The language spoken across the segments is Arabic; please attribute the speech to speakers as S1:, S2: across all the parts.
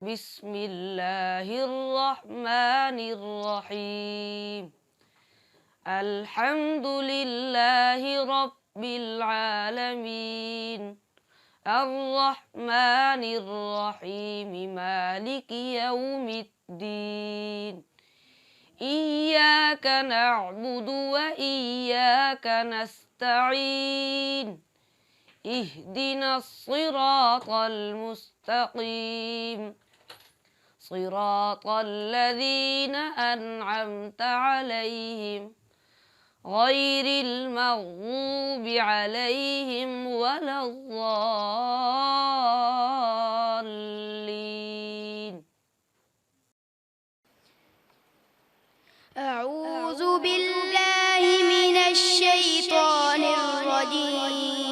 S1: بسم الله الرحمن الرحيم. الحمد لله رب العالمين، الرحمن الرحيم، مالك يوم الدين. إياك نعبد وإياك نستعين، اهدنا الصراط المستقيم، صراط الذين أنعمت عليهم غير المغضوب عليهم ولا الضالين.
S2: أعوذ بالله من الشيطان الرجيم.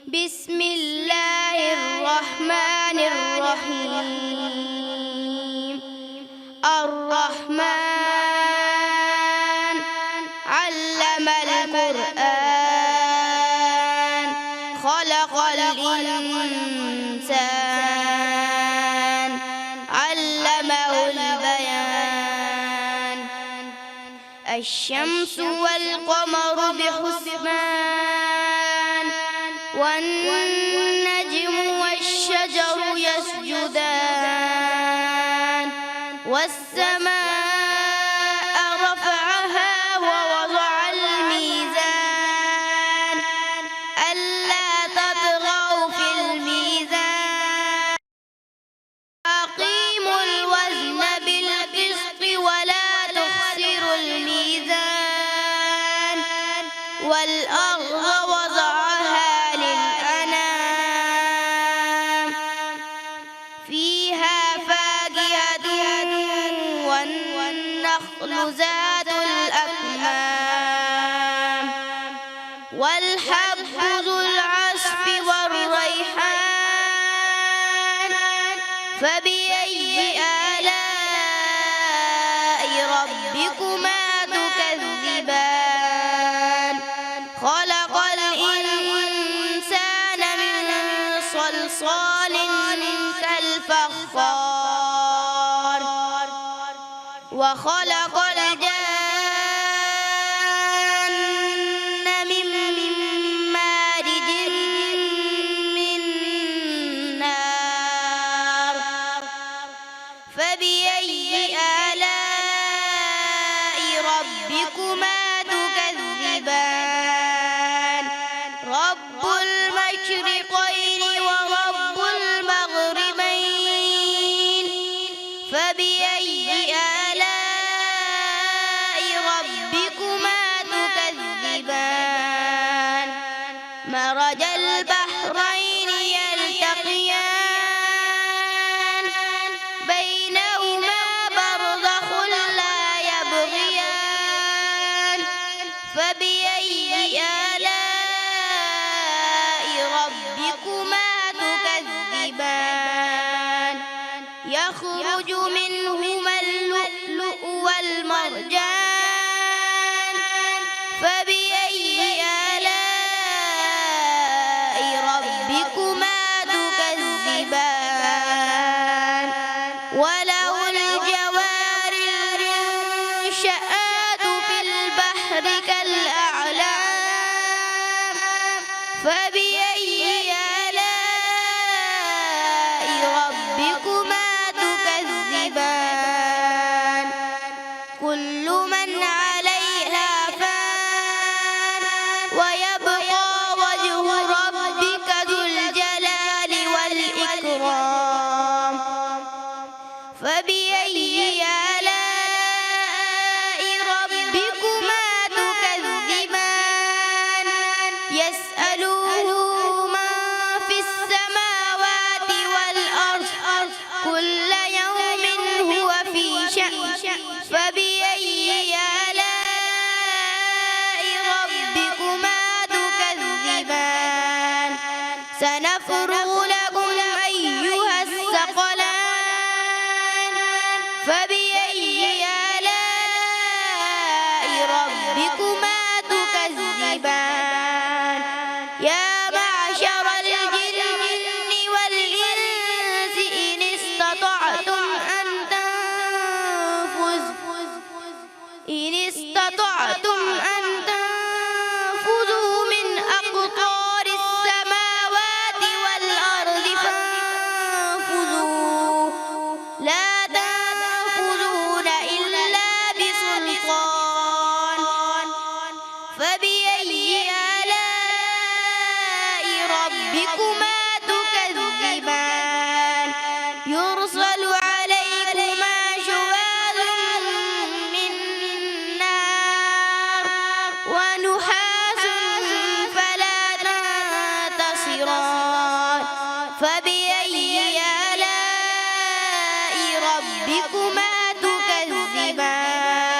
S2: بسم الله الرحمن الرحيم. الرحمن علم القرآن، خلق الإنسان، علمه البيان. الشمس والقمر بحسبان، والنجم والشجر يسجدان. والسماء رفعها ووضع الميزان، ألا تطغوا في الميزان. أقيموا الوزن بالقسط ولا تخسروا الميزان. والأرض وضعها للأنام، فيها فاكهة والنخل ذات الأكمام، والحب ذو العصف والريحان. فبأي آلاء ربكما تكذبان؟ خلق الإنسان من صلصال كالفخار، وخلق الجن من مارج من نار. فبأي آلاء ربكما تكذبان؟ رب المشرقين ورب المغربين. فبأي آلاء ربكما تكذبان؟ مرج البحرين يلتقيان، بينهما برزخ لا يبغيان. فبأي آلاء ربكما تكذبان؟ يخرج منهما اللؤلؤ والمرجان. فبأي آلاء ربكما تكذبان؟ وله الجوار المنشآت في البحر كالأعلام. فبأي آلاء ربكما تكذبان؟ كل من عليها فان، ويبقى وجه ربك ذو الجلال والإكرام. فبأي آلاء ربكما تكذبان؟ يسأله من في السماوات والأرض، كل يوم هو في شأن. فبأي آلاء ربكما تكذبان؟ سنفرغ لكم أيها الثقلان، فبأي آلاء ربكما تكذبان